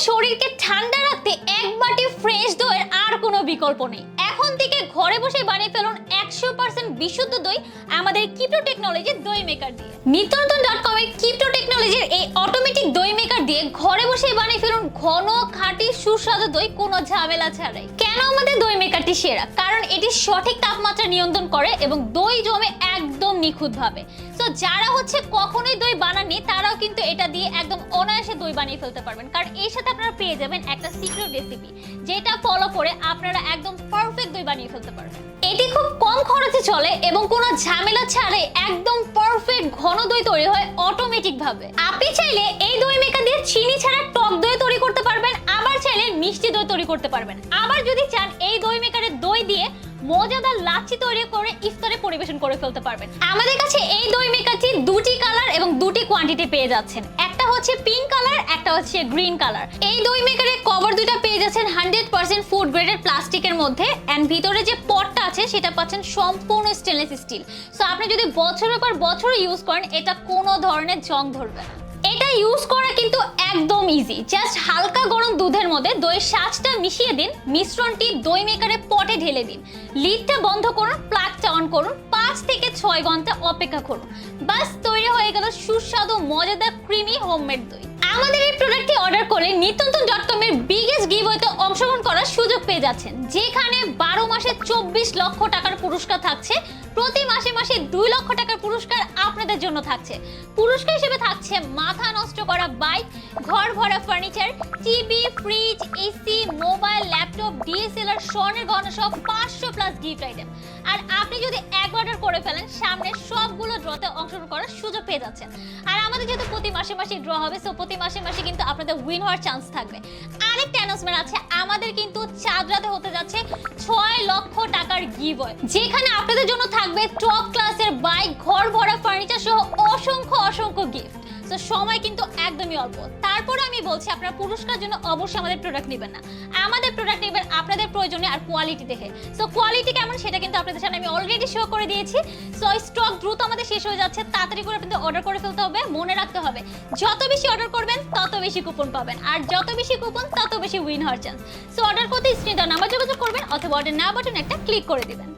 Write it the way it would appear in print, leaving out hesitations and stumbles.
শরীরকে ঠান্ডা রাখতে এক বাটি ফ্রেশ দইয়ের আর কোনো বিকল্প নেই। এখন থেকে ঘরে বসে বানিয়ে ফেলুন 100% বিশুদ্ধ দই আমাদের কিপ্টো টেকনোলজির দই মেকার দিয়ে। নিত্যনতুন.com এর কিপ্টো টেকনোলজির এই অটোমেটিক দই মেকার দিয়ে ঘরে বসে বানিয়ে ফেলুন ঘন, খাঁটি, সুস্বাদু দই কোনো ঝামেলা ছাড়াই। কেন আমাদের দই মেকারটি সেরা? কারণ এটি সঠিক তাপমাত্রা নিয়ন্ত্রণ করে এবং দই জমে একদম নিখুঁতভাবে। সো যারা কখনোই দই বানাননি তারাও কিন্তু এটা দিয়ে একদম অনায়াসে দই বানিয়ে ফেলতে পারবেন। কারণ এর সাথে আপনারা পেয়ে যাবেন একটা সিক্রেট রেসিপি, যেটা ফলো করে আপনারা একদম পারফেক্ট দই বানিয়ে ফেলতে পারবেন। এটি খুব কম খরচে চলে এবং কোনো ঝামেলা ছাড়াই একদম পারফেক্ট ঘন দই তৈরি হয় অটোমেটিক ভাবে। আপনি চাইলে এই দই মেকার দিয়ে চিনি ছাড়া টক দই তৈরি করতে পারবেন, আবার চাইলে মিষ্টি দই তৈরি করতে পারবেন। আবার যদি চান এই দই মেকারের দই দিয়ে মজাদার লাচ্ছি তৈরি করে ইফতারে পরিবেশন করে ফেলতে পারবেন। আমাদের কাছে এই দই মেকারটি দুটি কালার এবং দুটি কোয়ান্টিটি পেয়ে যাচ্ছেন। একটা হচ্ছে পিঙ্ক কালার, একটা হচ্ছে গ্রিন কালার। এই দই মেকারের কভার দুটো পেয়ে যাচ্ছেন 100% ফুড গ্রেডেড প্লাস্টিকের মধ্যে, এন্ড ভিতরে যে পটটা আছে সেটা পাচ্ছেন সম্পূর্ণ স্টেনলেস স্টিল। সো আপনি যদি বছরের পর বছর ইউজ করেন এটা কোনো ধরনের জং ধরবে না। এটা ইউজ করা কিন্তু একদম ইজি। জাস্ট হালকা গরম দুধের মধ্যে দইয়ের সাজটা মিশিয়ে দিন, মিশ্রণটি দই মেকারে পটে ঢেলে দিন, লিডটা বন্ধ করুন, প্লাগটা অন করুন, 5 থেকে 6 ঘন্টা অপেক্ষা করুন। বাস তৈরি হয়ে গেল সুস্বাদু মজাদার ক্রিমি হোমমেড দই। আমাদের এই প্রোডাক্টটি অর্ডার করলে নিত্যনতুন.com এর বিগেস্ট গিভওয়েতে অংশগ্রহণ করার সুযোগ পেয়ে যাচ্ছেন, যেখানে 12 মাসে 24 লক্ষ টাকার পুরস্কার থাকছে। প্রতি মাসে মাসে 2 লক্ষ টাকার পুরস্কার আপনাদের জন্য থাকছে। পুরস্কার হিসেবে থাকছে মাথা নষ্ট করা বাইক, ঘর ভরা furniture, TV, fridge, AC, mobile, laptop, DSLR, স্বর্ণের গহনা সহ 500+ গিফট আইটেম। আর আপনি যদি এক অর্ডার করে ফেলেন সামনে সবগুলো ড্রতে অংশগ্রহণ করার সুযোগ পেয়ে যাচ্ছেন। আর আমাদের যেহেতু প্রতি মাসে মাসে ড্র হবে, সো প্রতি মাসে মাসে কিন্তু আপনাদের উইন হওয়ার চান্স থাকবে। আরেকটা অ্যানাউন্সমেন্ট আছে, আমাদের কিন্তু চাঁদ রাতে হতে যাচ্ছে 6 লক্ষ টাকার গিভওয়ে, যেখানে আপনাদের জন্য থাকবে টপ ক্লাসের বাইক, ঘর ভরা ফার্নিচার সহ অসংখ্য গিফট। তো সময় কিন্তু একদমই অল্প। তারপরে আমি বলছি আপনারা পুরস্কার জন্য অবশ্যই আমাদের প্রোডাক্ট নেবেন না, আমাদের প্রোডাক্ট নেবেন আপনাদের প্রয়োজনে আর কোয়ালিটি দেখে। সো কোয়ালিটি কেমন সেটা কিন্তু আপনাদের সামনে আমি অলরেডি শো করে দিয়েছি। সো স্টক দ্রুত আমাদের শেষ হয়ে যাচ্ছে, তাড়াতাড়ি করে আপনাদের অর্ডার করে ফেলতে হবে। মনে রাখতে হবে যত বেশি অর্ডার করবেন তত বেশি কুপন পাবেন, আর যত বেশি কুপন তত বেশি উইন হওয়ার চান্স। সো অর্ডার করতে স্ক্রিনে দেওয়া নাম্বার যোগাযোগ করবেন অথবা অর্ডার নাও বাটন একটা ক্লিক করে দিবেন।